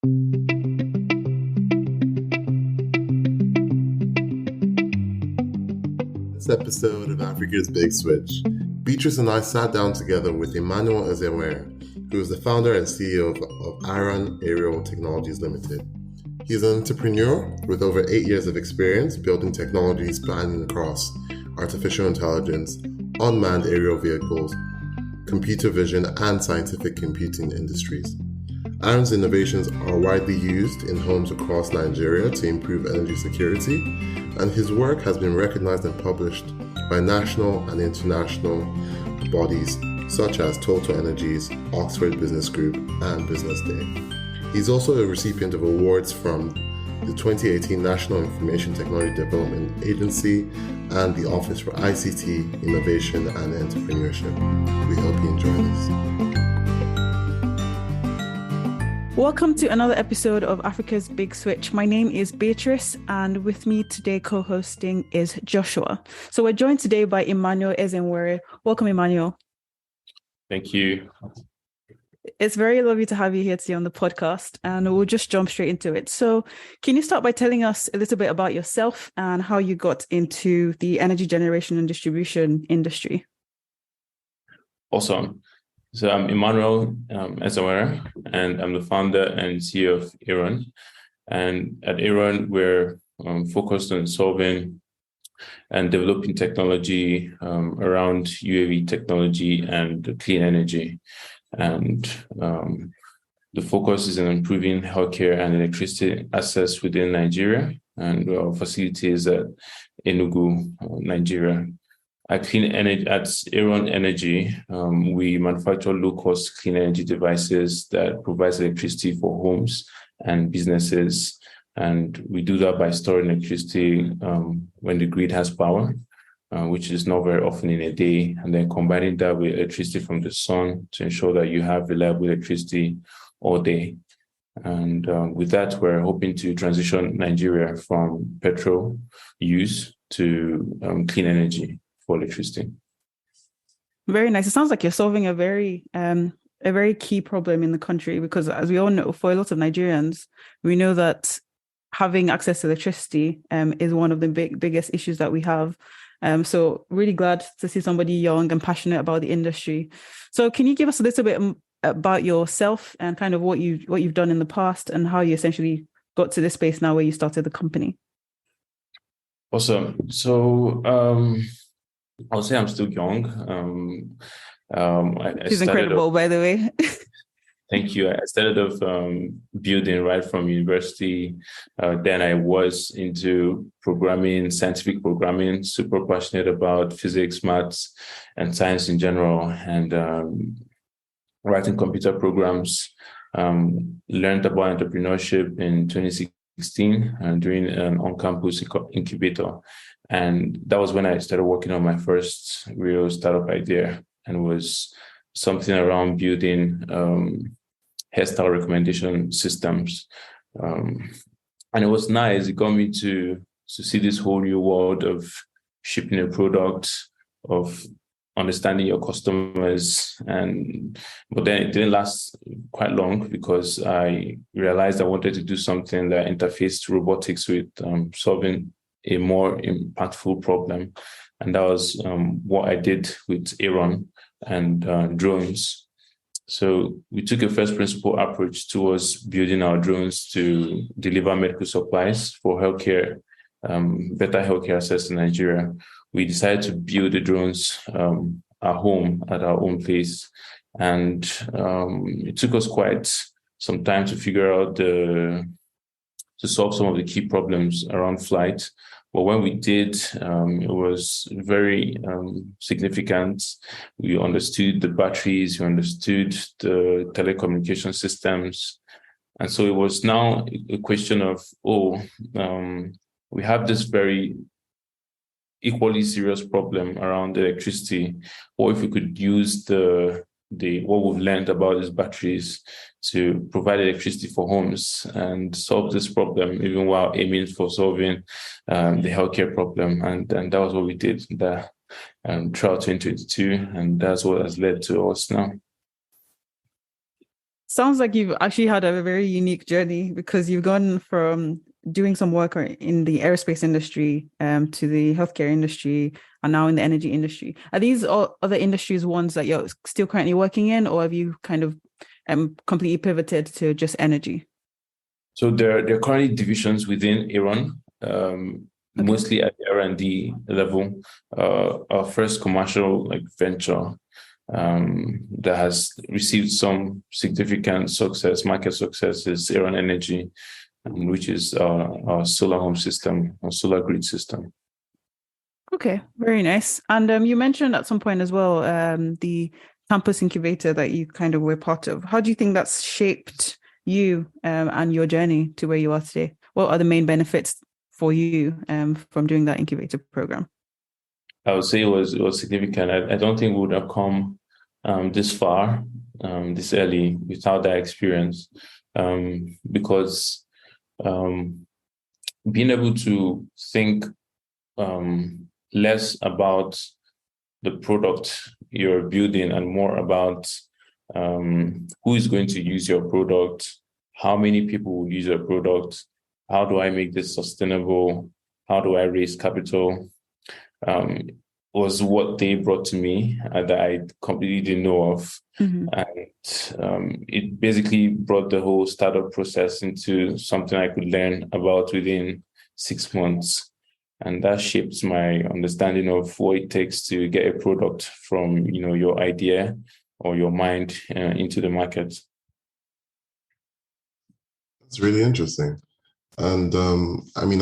This episode of Africa's Big Switch, Beatrice and I sat down together with Emmanuel, who is the founder and CEO of Arone Aerial Technologies Limited. He's an entrepreneur with over 8 years of experience building technologies spanning across artificial intelligence, unmanned aerial vehicles, computer vision, and scientific computing industries. Arone's innovations are widely used in homes across Nigeria to improve energy security, and his work has been recognized and published by national and international bodies such as Total Energies, Oxford Business Group, and BusinessDay. He's also a recipient of awards from the 2018 National Information Technology Development Agency and the Office for ICT, Innovation and Entrepreneurship. We hope you enjoy this. Welcome to another episode of Africa's Big Switch. My name is Beatrice, and with me today co-hosting is Joshua. So we're joined today by Emmanuel Ezenwere. Welcome, Emmanuel. Thank you. It's very lovely to have you here today on the podcast, and we'll just jump straight into it. So can you start by telling us a little bit about yourself and how you got into the energy generation and distribution industry? Awesome. So I'm Emmanuel Ezenwere, and I'm the founder and CEO of Arone. And at Arone, we're focused on solving and developing technology around UAV technology and clean energy. And the focus is on improving healthcare and electricity access within Nigeria, and our facility is at Enugu, Nigeria. At Arone Energy, we manufacture low-cost clean energy devices that provide electricity for homes and businesses. And we do that by storing electricity when the grid has power, which is not very often in a day, and then combining that with electricity from the sun to ensure that you have reliable electricity all day. And with that, we're hoping to transition Nigeria from petrol use to clean energy for electricity. Very nice. It sounds like you're solving a very key problem in the country, because as we all know, for a lot of Nigerians, we know that having access to electricity is one of the biggest issues that we have. So really glad to see somebody young and passionate about the industry. So can you give us a little bit about yourself and kind of what you've done in the past and how you essentially got to this space now where you started the company? Awesome. So I'll say I'm still young. She's incredible, by the way. Thank you. I started off building right from university. Then I was into programming, scientific programming, super passionate about physics, maths, and science in general, and writing computer programs. Learned about entrepreneurship in 2016 and doing an on-campus incubator. And that was when I started working on my first real startup idea, and was something around building hairstyle recommendation systems. And it was nice. It got me to see this whole new world of shipping a product, of understanding your customers. But then it didn't last quite long, because I realized I wanted to do something that interfaced robotics with solving a more impactful problem. And that was what I did with Arone and drones. So we took a first principle approach towards building our drones to deliver medical supplies for healthcare, better healthcare access in Nigeria. We decided to build the drones at home, at our own place. And it took us quite some time to figure out to solve some of the key problems around flight. But when we did, it was very significant. We understood the batteries, we understood the telecommunication systems. And so it was now a question of, we have this very equally serious problem around electricity. Or if we could use what we've learned about these batteries to provide electricity for homes and solve this problem, even while aiming for solving the healthcare problem. And that was what we did throughout 2022, and that's what has led to us now. Sounds like you've actually had a very unique journey because you've gone from doing some work in the aerospace industry to the healthcare industry and now in the energy industry. Are these all other industries ones that you're still currently working in, or have you kind of completely pivoted to just energy? So there are currently divisions within Arone, mostly at the R&D level. Our first commercial venture that has received some significant success, market success, is Arone Energy, which is our solar home system, our solar grid system. Okay, very nice. And you mentioned at some point as well the campus incubator that you kind of were part of. How do you think that's shaped you and your journey to where you are today? What are the main benefits for you from doing that incubator program? I would say it was significant. I don't think we would have come this far, this early, without that experience, because being able to think less about the product you're building and more about who is going to use your product, how many people will use your product, how do I make this sustainable, how do I raise capital, was what they brought to me that I completely didn't know of. Mm-hmm. And it basically brought the whole startup process into something I could learn about within 6 months. And that shaped my understanding of what it takes to get a product from, your idea or your mind into the market. That's really interesting. And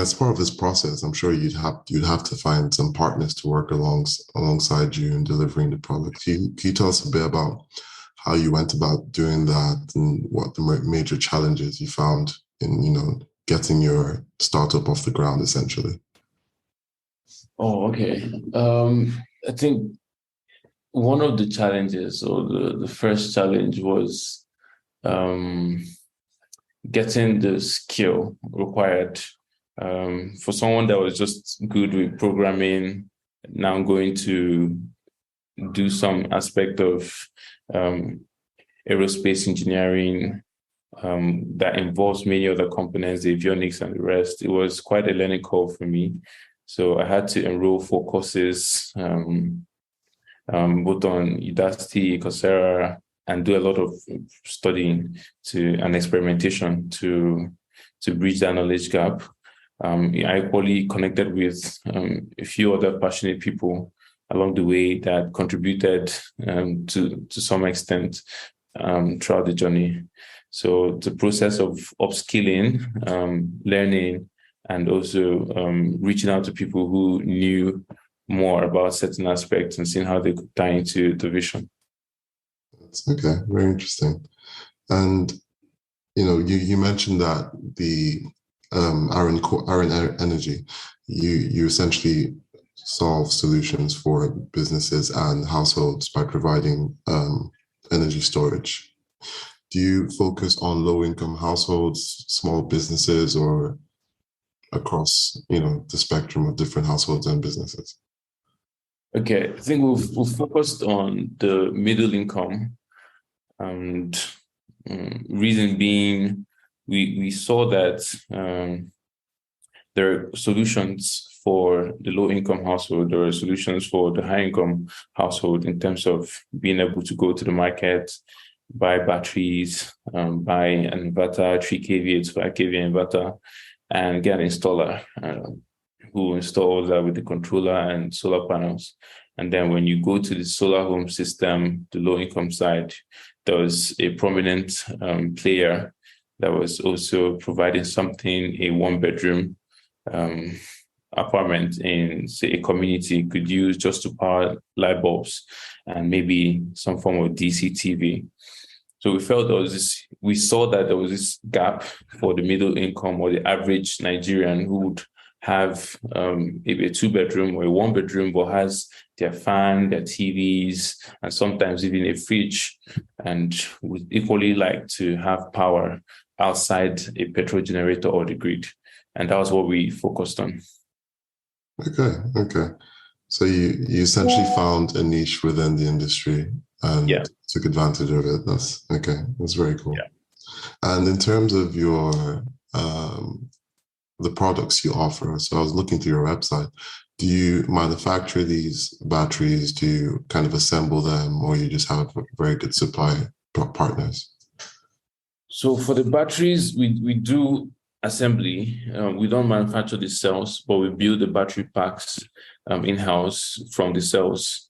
as part of this process, I'm sure you'd have to find some partners to work alongside you in delivering the product. Can you tell us a bit about how you went about doing that and what the major challenges you found in getting your startup off the ground, essentially? Oh, okay. I think one of the challenges, or the first challenge, was getting the skill required for someone that was just good with programming, now going to do some aspect of aerospace engineering that involves many other components, the avionics and the rest. It was quite a learning curve for me. So I had to enroll 4 courses, both on Udacity, Coursera, and do a lot of studying and experimentation to bridge that knowledge gap. I equally connected with a few other passionate people along the way that contributed to some extent throughout the journey. So the process of upskilling, learning, and also reaching out to people who knew more about certain aspects and seeing how they could tie into the vision. Okay, very interesting. And you mentioned that the Arone Energy, you essentially solve solutions for businesses and households by providing energy storage. Do you focus on low-income households, small businesses, or across the spectrum of different households and businesses? Okay, I think we've focused on the middle income, and reason being, we saw that there are solutions for the low income household, there are solutions for the high income household in terms of being able to go to the market, buy batteries, buy an inverter, 3 kVA to 5 kVA inverter, and get an installer who installs that with the controller and solar panels. And then when you go to the solar home system, the low income side, there was a prominent player that was also providing something, a 1-bedroom apartment in, say, a community could use just to power light bulbs and maybe some form of DC TV. So we felt we saw that there was this gap for the middle income or the average Nigerian who would have maybe a 2-bedroom or a 1-bedroom, but has their fan, their TVs, and sometimes even a fridge, and would equally like to have power outside a petrol generator or the grid. And that was what we focused on. Okay. So you essentially found a niche within the industry and took advantage of it. That's okay. That's very cool. Yeah. And in terms of your the products you offer, so I was looking through your website. Do you manufacture these batteries? Do you kind of assemble them, or you just have very good supply partners? So for the batteries, we do assembly. We don't manufacture the cells, but we build the battery packs in-house from the cells.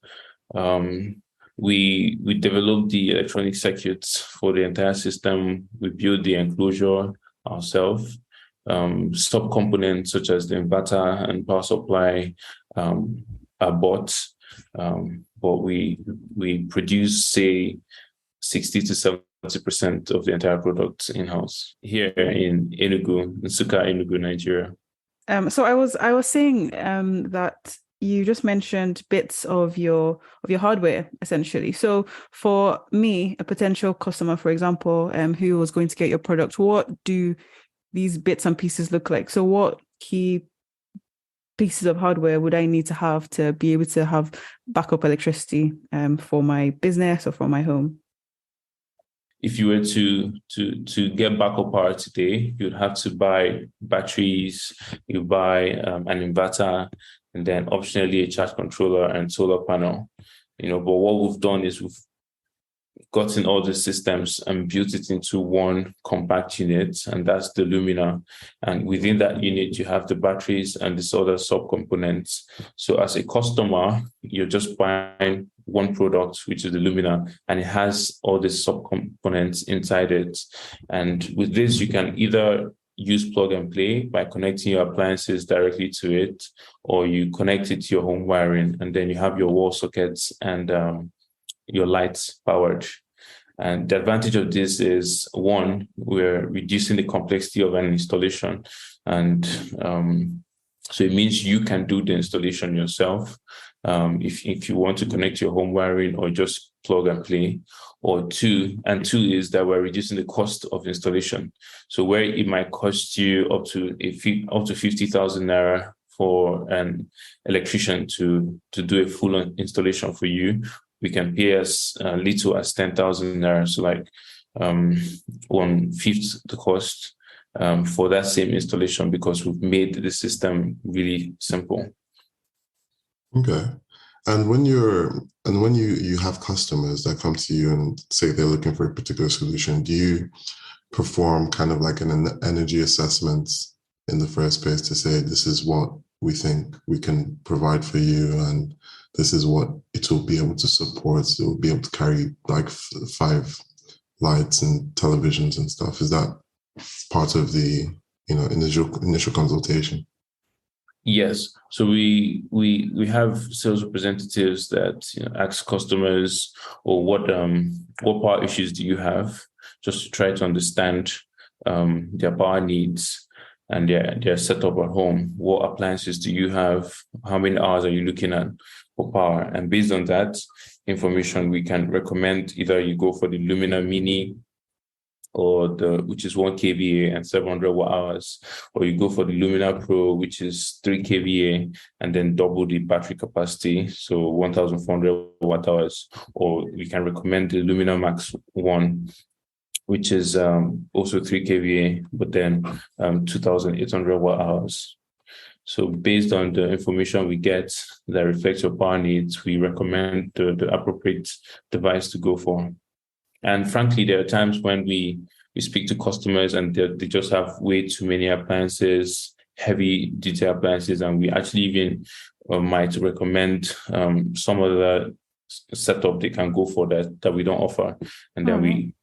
We develop the electronic circuits for the entire system. We build the enclosure ourselves. Sub-components such as the inverter and power supply are bought, but we produce, say, 60 to 70% of the entire product in-house here in Enugu, Nigeria. So I was saying that you just mentioned bits of your hardware, essentially. So for me, a potential customer, for example, who was going to get your product, what do these bits and pieces look like? So what key pieces of hardware would I need to have to be able to have backup electricity for my business or for my home? If you were to get backup power today, you'd have to buy batteries, you buy an inverter, and then optionally a charge controller and solar panel. But what we've done is we've gotten all the systems and built it into one compact unit, and that's the Lumina. And within that unit, you have the batteries and these other subcomponents. So as a customer, you're just buying one product, which is the Lumina, and it has all the subcomponents inside it. And with this, you can either use plug and play by connecting your appliances directly to it, or you connect it to your home wiring, and then you have your wall sockets and your lights powered. And the advantage of this is, one, we're reducing the complexity of an installation. And so it means you can do the installation yourself if you want to connect your home wiring or just plug and play. Or two is that we're reducing the cost of installation. So where it might cost you up to 50,000 naira for an electrician to do a full installation for you, we can pay as little as 10,000 naira, so like 1/5 the cost for that same installation, because we've made the system really simple. Okay. And when you have customers that come to you and say they're looking for a particular solution, do you perform kind of like an energy assessment in the first place to say, this is what we think we can provide for you, and this is what it will be able to support? So it will be able to carry like 5 lights and televisions and stuff. Is that part of the initial consultation? Yes. So we have sales representatives that ask customers, or what power issues do you have, just to try to understand their power needs and their setup at home. What appliances do you have? How many hours are you looking at for power? And based on that information, we can recommend either you go for the Lumina Mini, or which is 1 kVA and 700 watt hours, or you go for the Lumina Pro, which is 3 kVA and then double the battery capacity, so 1,400 watt hours. Or we can recommend the Lumina Max 1, which is also 3 kVA, but then 2,800 watt hours. So based on the information we get that reflects your power needs, we recommend the appropriate device to go for. And frankly, there are times when we speak to customers and they just have way too many appliances, heavy duty appliances, and we actually even might recommend some of the setup they can go for that we don't offer. And then we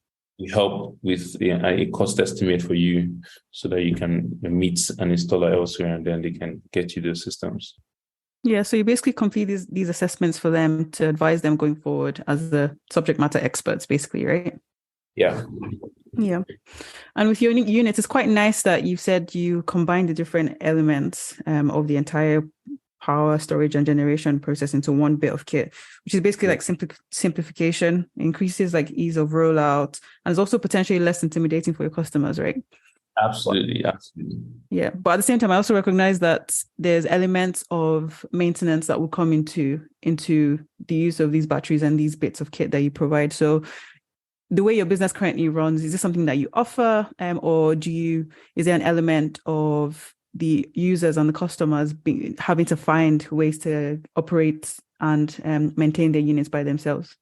help with a cost estimate for you so that you can meet an installer elsewhere, and then they can get you those systems. Yeah, so you basically complete these assessments for them to advise them going forward as the subject matter experts, basically, right? Yeah. Yeah. And with your unit, it's quite nice that you said you combine the different elements of the entire power, storage, and generation process into one bit of kit, which is basically like simplification, increases like ease of rollout, and is also potentially less intimidating for your customers, right? Absolutely. Yeah, but at the same time, I also recognize that there's elements of maintenance that will come into the use of these batteries and these bits of kit that you provide. So the way your business currently runs, is this something that you offer, or is there an element of the users and the customers having to find ways to operate and maintain their units by themselves?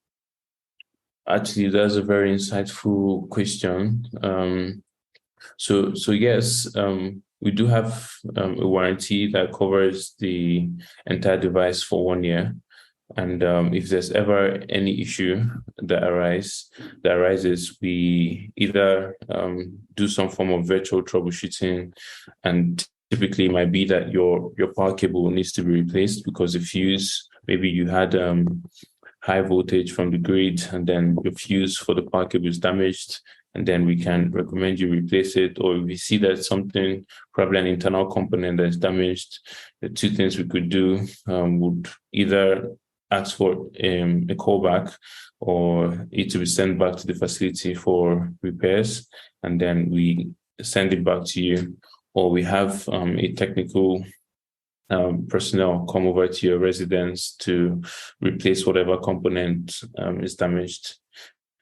Actually, that's a very insightful question. So yes, we do have a warranty that covers the entire device for 1 year. And if there's ever any issue that arises, we either do some form of virtual troubleshooting, and typically it might be that your power cable needs to be replaced because the fuse, maybe you had high voltage from the grid, and then your fuse for the power cable is damaged, and then we can recommend you replace it. Or if we see that something, probably an internal component that's damaged, the two things we could do would either ask for a callback, or it to be sent back to the facility for repairs, and then we send it back to you. Or we have a technical personnel come over to your residence to replace whatever component is damaged,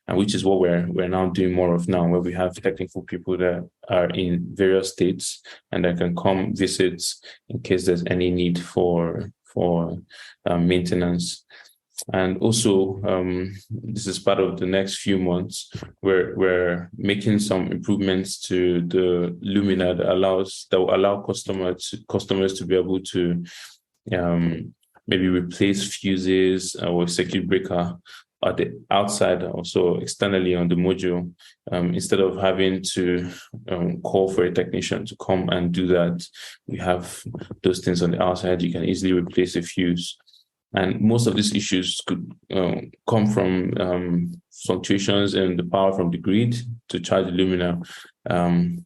and which is what we're now doing more of now, where we have technical people that are in various states and that can come visit in case there's any need for maintenance. And also, this is part of the next few months, we're making some improvements to the Lumina that will allow customers to be able to maybe replace fuses or circuit breaker at the outside, also externally on the module, instead of having to call for a technician to come and do that. We have those things on the outside. You can easily replace a fuse. And most of these issues could come from fluctuations in the power from the grid to charge the Lumina,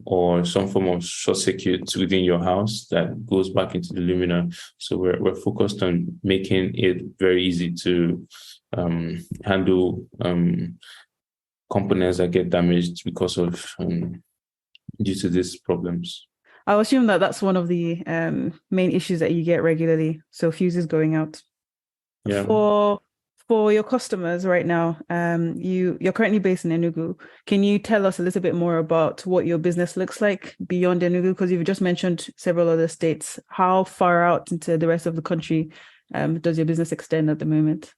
or some form of short circuit within your house that goes back into the Lumina. So we're focused on making it very easy to handle components that get damaged because of due to these problems. I'll assume that that's one of the main issues that you get regularly. So fuses going out. Yeah. For your customers right now, you're currently based in Enugu. Can you tell us a little bit more about what your business looks like beyond Enugu? Because you've just mentioned several other states. How far out into the rest of the country does your business extend at the moment?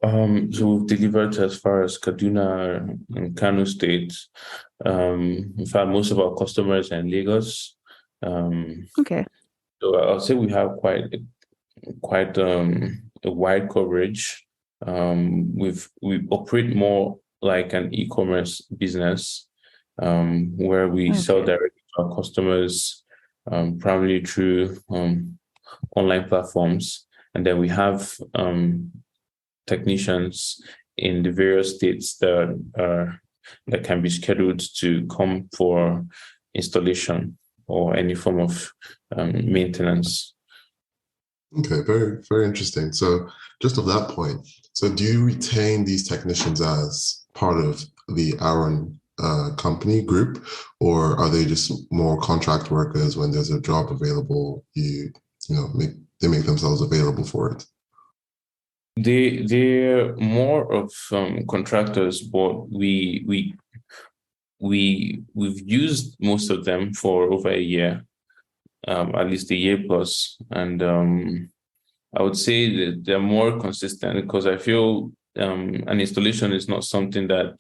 So we've delivered to as far as Kaduna and Kano states. In fact, most of our customers are in Lagos. Okay. So I'll say we have quite a wide coverage. We operate more like an e-commerce business, where we sell directly to our customers, primarily through online platforms, and then we have technicians in the various states that can be scheduled to come for installation or any form of maintenance. Okay, very, very interesting. So just of that point, so do you retain these technicians as part of the Arone company group, or are they just more contract workers? When there's a job available, they make themselves available for it? They're more of contractors, but we've used most of them for over a year, at least a year plus, and I would say that they're more consistent, because I feel an installation is not something that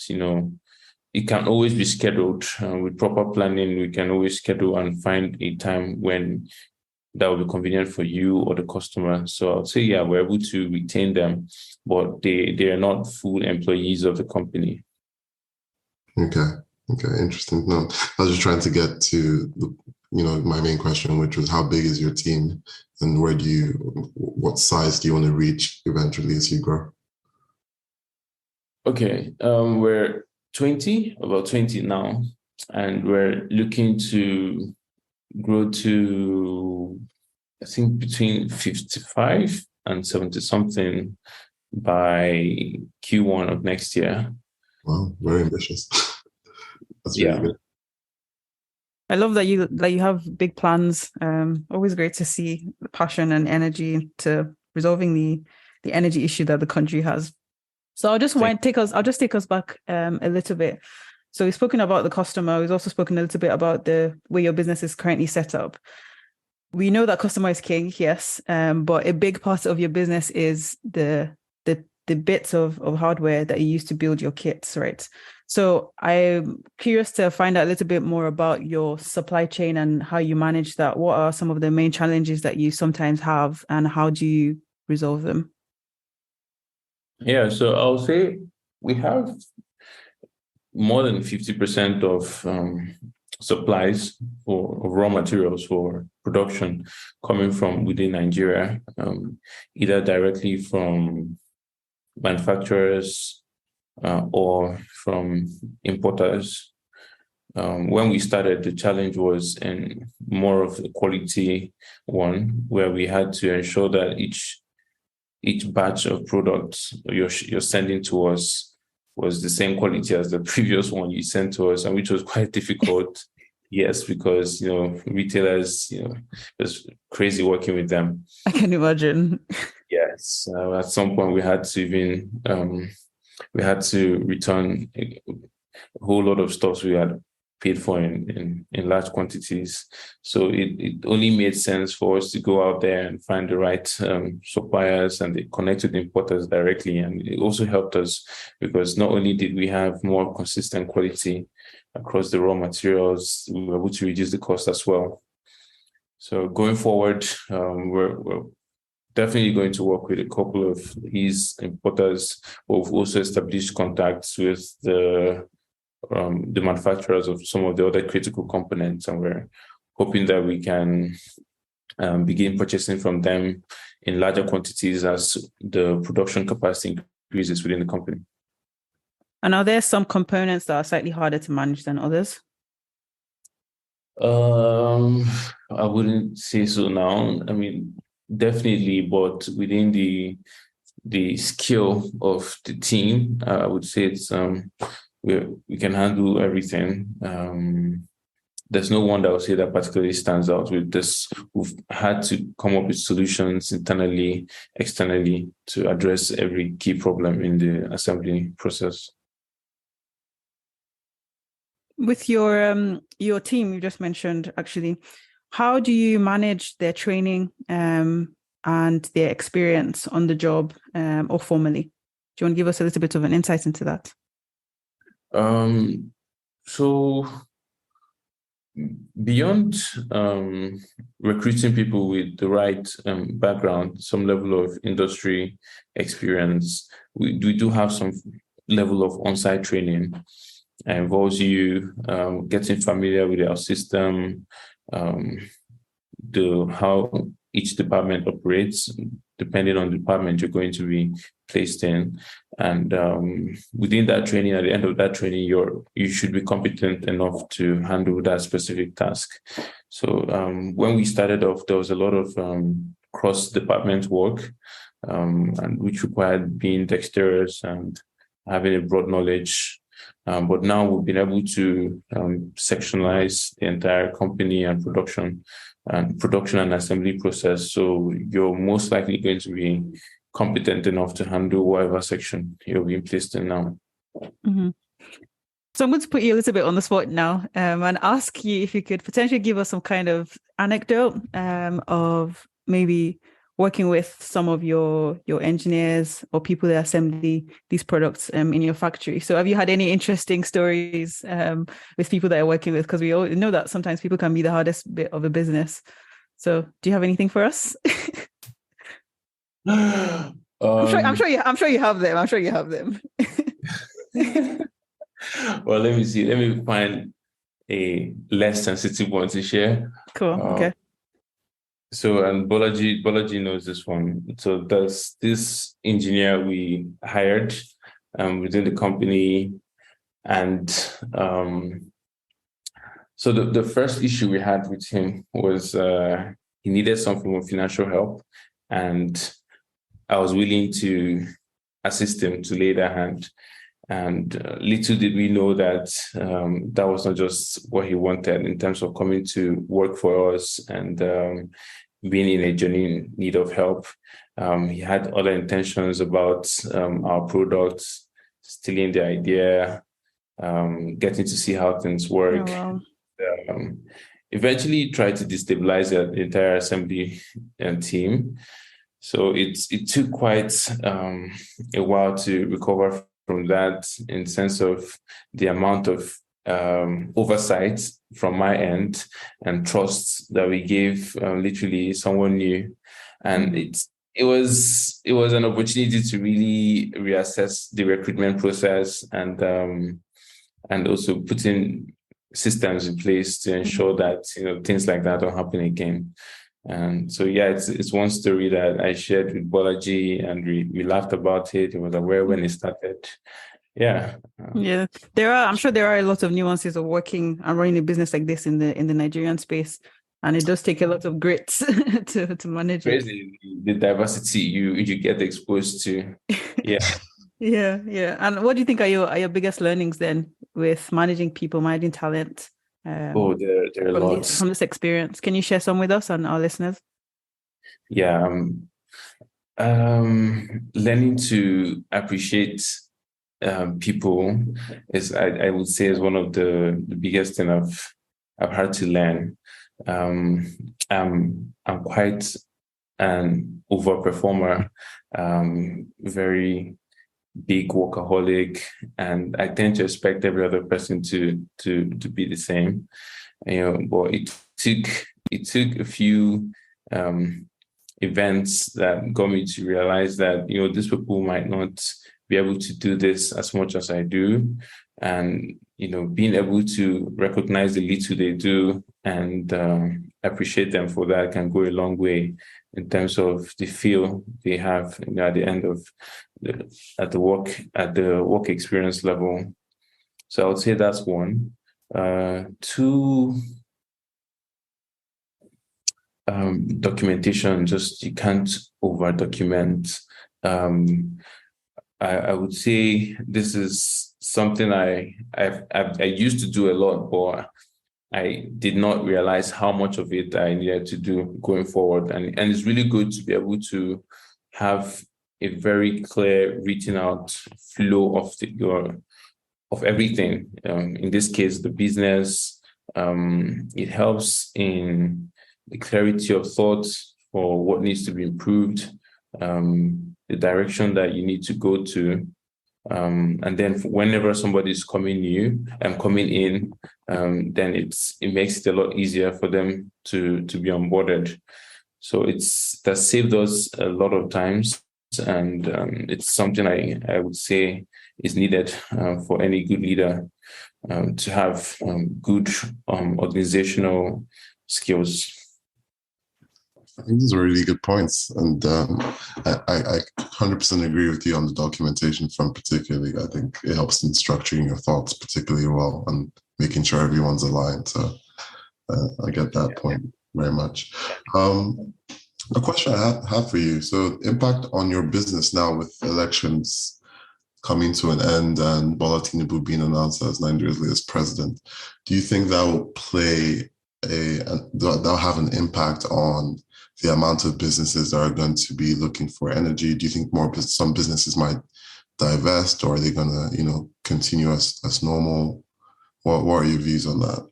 it can always be scheduled. With proper planning, we can always schedule and find a time when that will be convenient for you or the customer. So I would say, yeah, we're able to retain them, but they are not full employees of the company. Okay, interesting. No, I was just trying to get to my main question, which was how big is your team, and what size do you want to reach eventually as you grow? Okay, we're about 20 now, and we're looking to grow to, I think, between 55 and 70 something by Q1 of next year. Wow, very ambitious. That's really good. I love that you have big plans. Always great to see the passion and energy to resolving the energy issue that the country has. So I'll just take us back a little bit. So we've spoken about the customer. We've also spoken a little bit about the way your business is currently set up. We know that customer is king, yes, but a big part of your business is the bits of hardware that you use to build your kits, right? So I'm curious to find out a little bit more about your supply chain and how you manage that. What are some of the main challenges that you sometimes have, and how do you resolve them? Yeah, so I'll say we have more than 50% of supplies for raw materials for production coming from within Nigeria, either directly from manufacturers or from importers. When we started, the challenge was in more of a quality one, where we had to ensure that each batch of products you're sending to us was the same quality as the previous one you sent to us, and which was quite difficult. Yes, because retailers, it's crazy working with them. I can imagine. Yes, at some point we had to return a whole lot of stuff we had paid for in large quantities. So it only made sense for us to go out there and find the right suppliers and connect with importers directly. And it also helped us because not only did we have more consistent quality across the raw materials, we were able to reduce the cost as well. So going forward, we're definitely going to work with a couple of these importers. We've also established contacts with the manufacturers of some of the other critical components, and we're hoping that we can begin purchasing from them in larger quantities as the production capacity increases within the company. And are there some components that are slightly harder to manage than others? I wouldn't say so now. I mean, definitely, but within the skill of the team, I would say it's we can handle everything. There's no one that would say that particularly stands out with this. We've had to come up with solutions internally, externally to address every key problem in the assembly process. With your team, you just mentioned, actually, how do you manage their training and their experience on the job or formally? Do you want to give us a little bit of an insight into that? So beyond recruiting people with the right background, some level of industry experience, we do have some level of on-site training. It involves you getting familiar with our system, how each department operates, depending on the department you're going to be placed in. And within that training, at the end of that training, you should be competent enough to handle that specific task. So when we started off, there was a lot of cross-department work, and which required being dexterous and having a broad knowledge. But now we've been able to sectionalize the entire company and production and assembly process. So you're most likely going to be competent enough to handle whatever section you're being placed in now. Mm-hmm. So I'm going to put you a little bit on the spot now and ask you if you could potentially give us some kind of anecdote of maybe working with some of your engineers or people that assemble these products in your factory. So have you had any interesting stories with people that you're working with? Because we all know that sometimes people can be the hardest bit of a business. So do you have anything for us? I'm sure you have them. I'm sure you have them. Well, let me see. Let me find a less sensitive one to share. Cool. Okay. So, and Bolaji knows this one. So there's this engineer we hired within the company. And so the first issue we had with him was he needed some form of financial help. And I was willing to assist him to lay that hand. And little did we know that that was not just what he wanted in terms of coming to work for us and being in a genuine need of help. He had other intentions about our products, stealing the idea, getting to see how things work. Oh, wow. Eventually tried to destabilize the entire assembly and team. So it took quite a while to recover from that, in the sense of the amount of oversight from my end and trust that we gave literally someone new. And it was an opportunity to really reassess the recruitment process and also put in systems in place to ensure that things like that don't happen again. And so, yeah, it's one story that I shared with Bolaji, and we laughed about it. He was aware when it started. Yeah. Yeah. I'm sure there are a lot of nuances of working and running a business like this in the Nigerian space. And it does take a lot of grit to manage crazy, the diversity you get exposed to. Yeah. Yeah. And what do you think are your biggest learnings then with managing people, managing talent? There are lots from this experience. Can you share some with us and our listeners? Yeah, learning to appreciate people is, I would say, is one of the biggest thing I've had to learn. I'm quite an overperformer, very big workaholic, and I tend to expect every other person to be the same. But it took a few events that got me to realize that these people might not be able to do this as much as I do, and being able to recognize the little they do and appreciate them for that can go a long way in terms of the feel they have at the end of the work experience level. So I would say that's one. Two, documentation. Just you can't over document. I would say this is something I used to do a lot, but I did not realize how much of it I needed to do going forward. And it's really good to be able to have a very clear written out flow of everything. In this case, the business. It helps in the clarity of thoughts for what needs to be improved, the direction that you need to go to. And then whenever somebody is coming new and coming in, then it makes it a lot easier for them to be onboarded. So that saved us a lot of times, and it's something I would say is needed for any good leader to have good organizational skills. I think those are really good points. And I 100% agree with you on the documentation front particularly. I think it helps in structuring your thoughts particularly well and making sure everyone's aligned. So I get that point very much. A question I have for you. So impact on your business now with elections coming to an end and Bola Tinubu being announced as Nigeria's latest president. Do you think that will that'll have an impact on the amount of businesses that are going to be looking for energy? Do you think some businesses might divest, or are they going to, continue as normal? What are your views on that?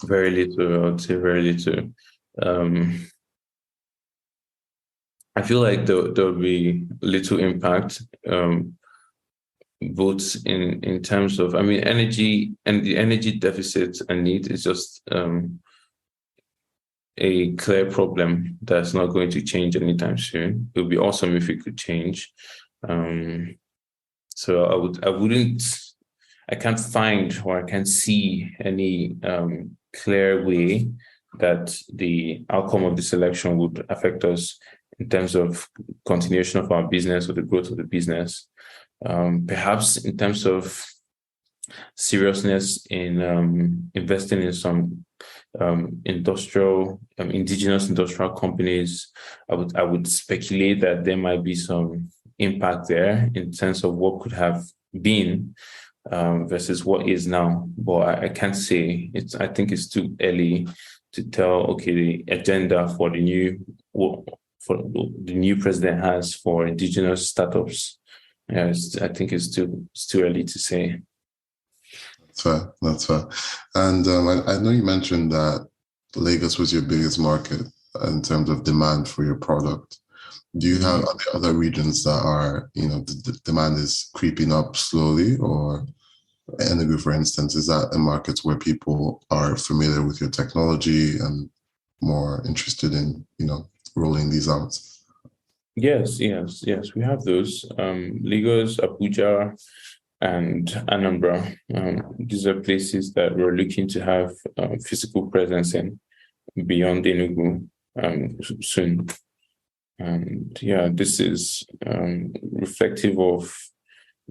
Very little, I would say very little. I feel like there'll be little impact, both in terms of, energy, and the energy deficit and need is just a clear problem that's not going to change anytime soon. It would be awesome if it could change. So I can't find, or I can't see any clear way that the outcome of this election would affect us in terms of continuation of our business or the growth of the business. Perhaps in terms of seriousness in investing in some indigenous industrial companies, I would speculate that there might be some impact there in terms of what could have been versus what is now. But I can't say it's. I think it's too early to tell. Okay, the agenda for the new president has for indigenous startups. Yeah, I think it's too early to say. That's fair. And I know you mentioned that Lagos was your biggest market in terms of demand for your product. Do you have other regions that are, the demand is creeping up slowly, or Enugu, for instance, is that a market where people are familiar with your technology and more interested in, rolling these out? Yes. We have those. Lagos, Abuja, and Anambra. These are places that we're looking to have physical presence in beyond Enugu soon. And this is reflective of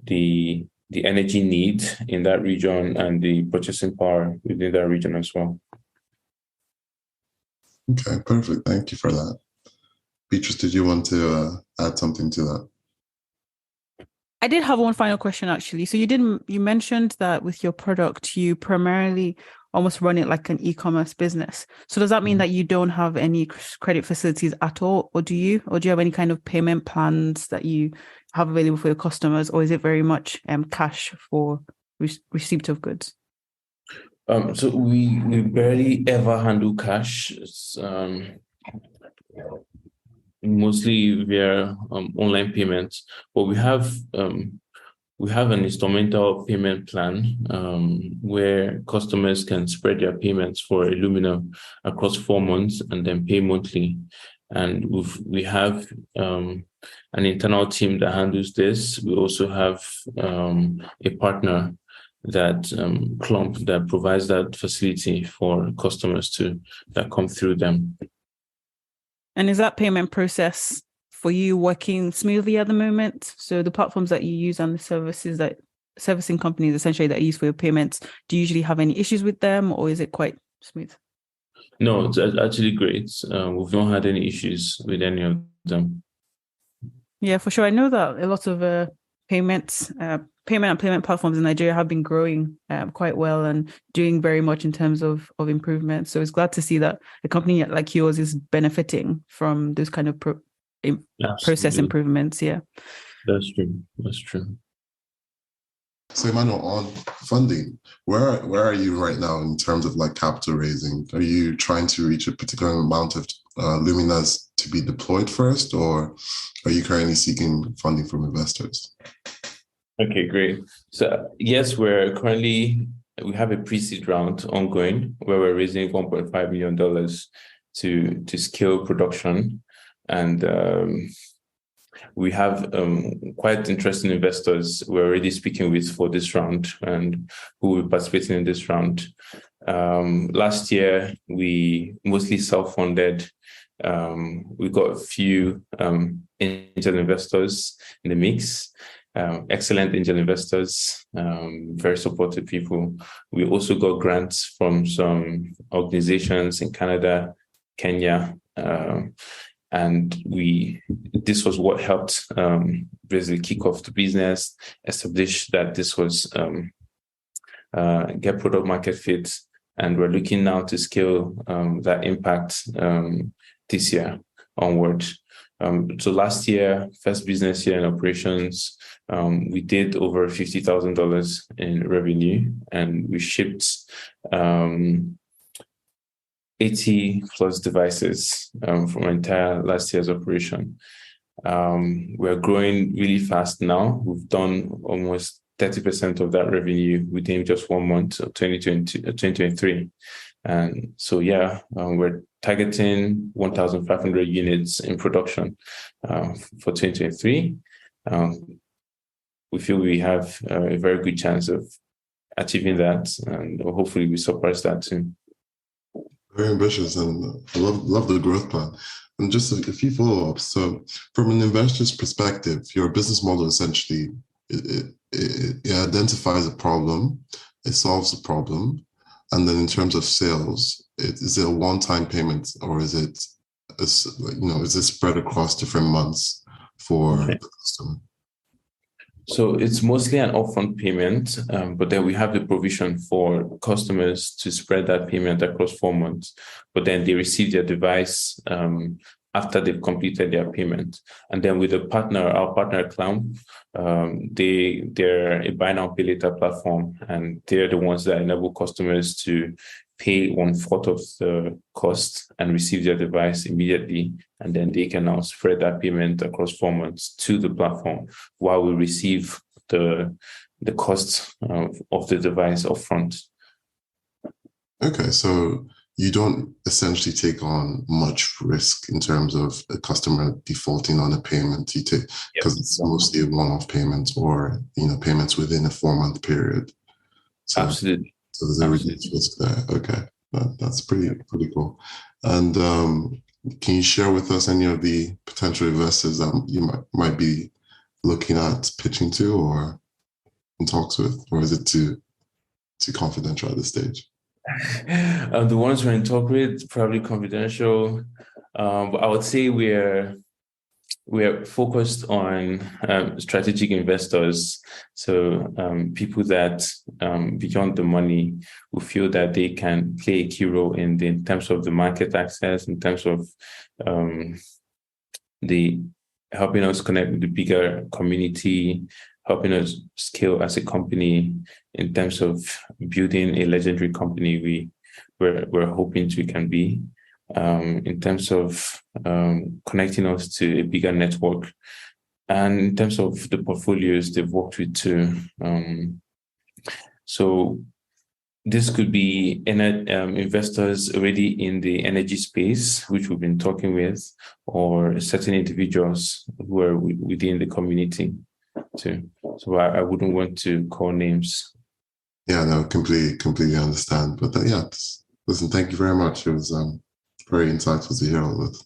the energy need in that region and the purchasing power within that region as well. Okay, perfect. Thank you for that. Beatrice, did you want to add something to that? I did have one final question, actually. So you mentioned that with your product, you primarily almost run it like an e-commerce business. So does that mean that you don't have any credit facilities at all? Or do you have any kind of payment plans that you have available for your customers? Or is it very much cash for receipt of goods? So we barely ever handle cash. Mostly via online payments, but we have an instrumental payment plan where customers can spread their payments for Illumina across 4 months and then pay monthly. And we have an internal team that handles this. We also have a partner that Clump that provides that facility for customers that come through them. And is that payment process for you working smoothly at the moment? So the platforms that you use and the servicing companies essentially that you use for your payments, do you usually have any issues with them, or is it quite smooth? No, it's actually great. We've not had any issues with any of them. Yeah, for sure. I know that a lot of payment and payment platforms in Nigeria have been growing quite well and doing very much in terms of improvement. So it's glad to see that a company like yours is benefiting from those kind of process improvements. Yeah, that's true. So Emmanuel, on funding, where are you right now in terms of like capital raising? Are you trying to reach a particular amount of Luminas to be deployed first, or are you currently seeking funding from investors? Okay, great. So yes, we have a pre-seed round ongoing where we're raising $1.5 million to scale production, and we have quite interesting investors we're already speaking with for this round and who will be participating in this round. Last year, we mostly self-funded. We got a few angel investors in the mix. Excellent angel investors, very supportive people. We also got grants from some organizations in Canada, Kenya, and this was what helped basically kick off the business, establish that this was get product market fit, and we're looking now to scale that impact this year onward. So last year, first business year in operations, we did over $50,000 in revenue, and we shipped 80 plus devices from entire last year's operation. We're growing really fast now. We've done almost 30% of that revenue within just 1 month of 2023. And so, we're targeting 1,500 units in production for 2023. We feel we have a very good chance of achieving that, and hopefully we surpass that too. Very ambitious, and I love the growth plan. And just a few follow-ups. So from an investor's perspective, your business model essentially, it identifies a problem, it solves the problem, and then in terms of sales, is it a one-time payment, or is it is it spread across different months for the customer? So it's mostly an upfront payment, but then we have the provision for customers to spread that payment across 4 months. But then they receive their device after they've completed their payment. And then with our partner Clown, they're a buy now pay later platform, and they're the ones that enable customers to pay 1/4 of the cost and receive their device immediately. And then they can now spread that payment across 4 months to the platform while we receive the cost of the device upfront. Okay, so you don't essentially take on much risk in terms of a customer defaulting on a payment. You take, because it's mostly a one-off payment or payments within a 4-month period. So, Absolutely. So there's a reduced risk there. Okay, that's pretty cool. And can you share with us any of the potential investors that you might be looking at pitching to or in talks with, or is it too confidential at this stage? The ones we're in talk with, probably confidential. But I would say we're focused on strategic investors. So people that beyond the money who feel that they can play a key role in terms of the market access, in terms of the helping us connect with the bigger community, helping us scale as a company in terms of building a legendary company we're hoping we can be, in terms of connecting us to a bigger network, and in terms of the portfolios they've worked with too. So this could be investors already in the energy space, which we've been talking with, or certain individuals who are within the community too. So I wouldn't want to call names. Yeah, no, completely understand. But yeah, listen, thank you very much. It was very insightful to hear all of this.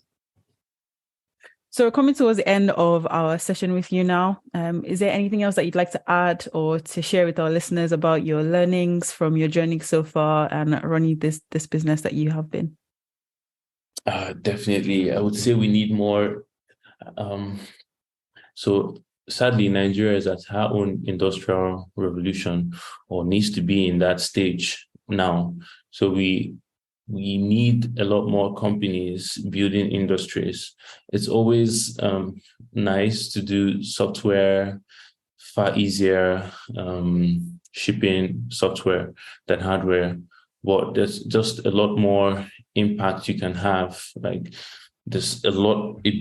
So we're coming towards the end of our session with you now. Is there anything else that you'd like to add or to share with our listeners about your learnings from your journey so far and running this business that you have been? Definitely. I would say we need more. So sadly, Nigeria is at her own industrial revolution, or needs to be in that stage now. So we need a lot more companies building industries. It's always nice to do software, far easier shipping software than hardware, but there's just a lot more impact you can have. Like there's a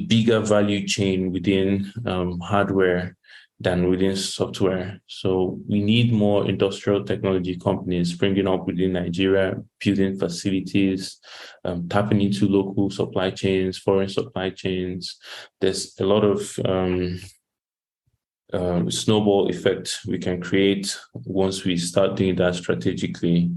bigger value chain within hardware than within software. So we need more industrial technology companies springing up within Nigeria, building facilities, tapping into local supply chains, foreign supply chains. There's a lot of snowball effect we can create once we start doing that strategically.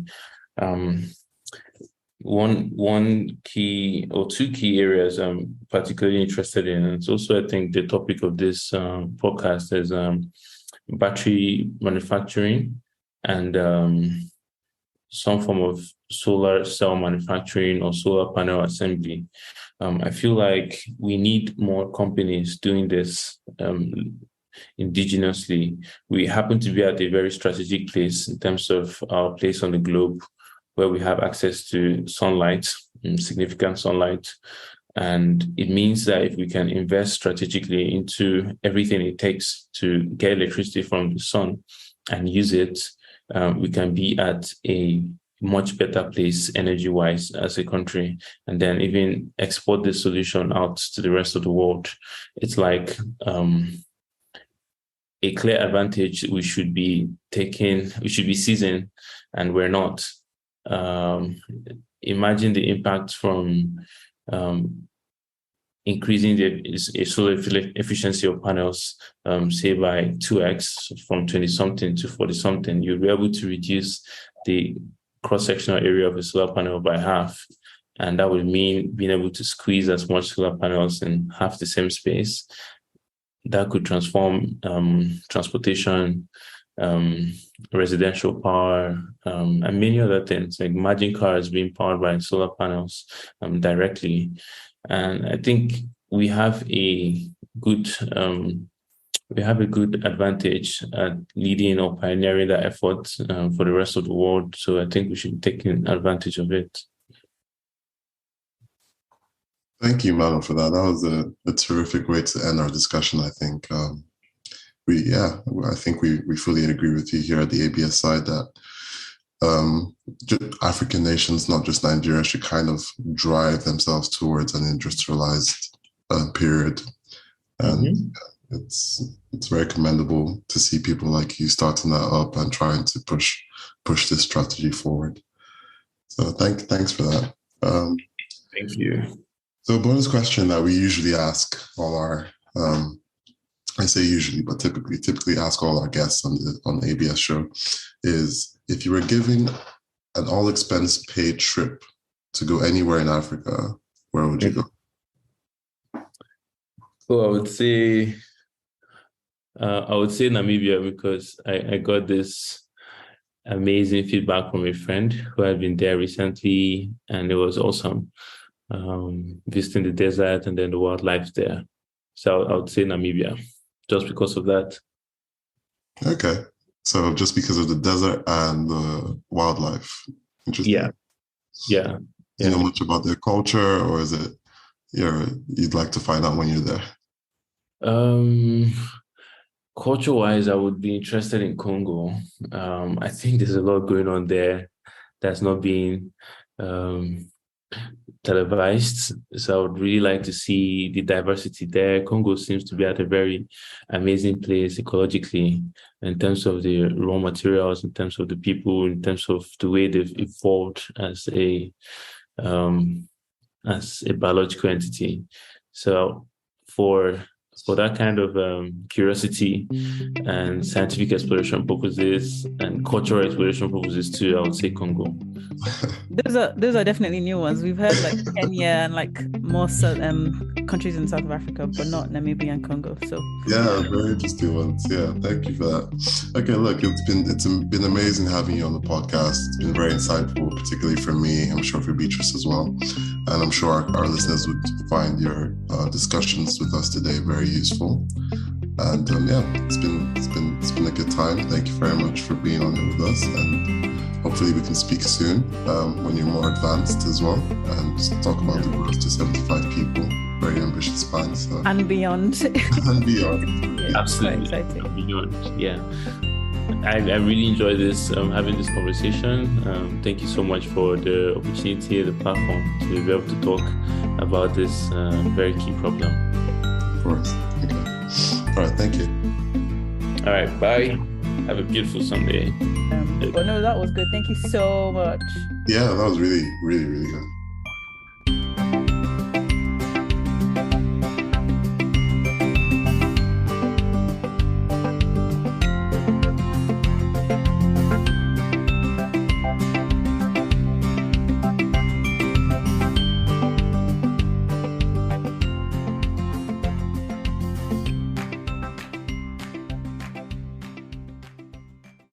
One key or two key areas I'm particularly interested in, and it's also, I think, the topic of this podcast, is battery manufacturing and some form of solar cell manufacturing or solar panel assembly. I feel like we need more companies doing this indigenously. We happen to be at a very strategic place in terms of our place on the globe, where we have access to sunlight, significant sunlight. And it means that if we can invest strategically into everything it takes to get electricity from the sun and use it, we can be at a much better place energy-wise as a country, and then even export this solution out to the rest of the world. It's like a clear advantage we should be seizing, and we're not. Imagine the impact from increasing the solar efficiency of panels, say by 2x, from 20-something to 40-something. You'll be able to reduce the cross-sectional area of a solar panel by half. And that would mean being able to squeeze as much solar panels in half the same space. That could transform transportation, residential power, and many other things. Like imagine cars being powered by solar panels directly. And I think we have a good we have a good advantage at leading or pioneering that effort for the rest of the world. So I think we should be taking advantage of it. Thank you, Emmanuel, for that. That was a terrific way to end our discussion, I think. I think we fully agree with you here at the ABS side that African nations, not just Nigeria, should kind of drive themselves towards an industrialized period. And it's very commendable to see people like you starting that up and trying to push this strategy forward. So thanks for that. Thank you. So a bonus question that we usually ask all our, I say usually, but typically ask all our guests on the ABS show is, if you were given an all expense paid trip to go anywhere in Africa, where would you go? So I would say Namibia, because I got this amazing feedback from a friend who had been there recently, and it was awesome. Visiting the desert and then the wildlife there. So I would say Namibia, just because of that. Okay. So just because of the desert and the wildlife. Interesting. Yeah. You know much about their culture, or is it you'd like to find out when you're there? Culture-wise, I would be interested in Congo. I think there's a lot going on there that's not being televised. So I would really like to see the diversity there. Congo seems to be at a very amazing place ecologically, in terms of the raw materials, in terms of the people, in terms of the way they've evolved as a biological entity. So for that kind of curiosity and scientific exploration purposes and cultural exploration purposes too, I would say Congo. Those are definitely new ones. We've heard like Kenya and like more countries in South Africa, but not Namibia and Congo. So yeah, very interesting ones. Yeah, thank you for that. Okay, look, it's been amazing having you on the podcast. It's been very insightful, particularly for me. I'm sure for Beatrice as well, and I'm sure our listeners would find your discussions with us today very useful. And it's been a good time. Thank you very much for being on here with us, and hopefully we can speak soon when you're more advanced as well, and talk about the growth to 75 people. Very ambitious plan. So. And beyond. And beyond. Yeah, absolutely. Exciting. And beyond. Yeah. I really enjoyed this, having this conversation. Thank you so much for the opportunity, the platform to be able to talk about this very key problem. Of course. Okay. All right. Thank you. All right. Bye. Have a beautiful Sunday. But no, that was good. Thank you so much. Yeah, that was really, really, really good.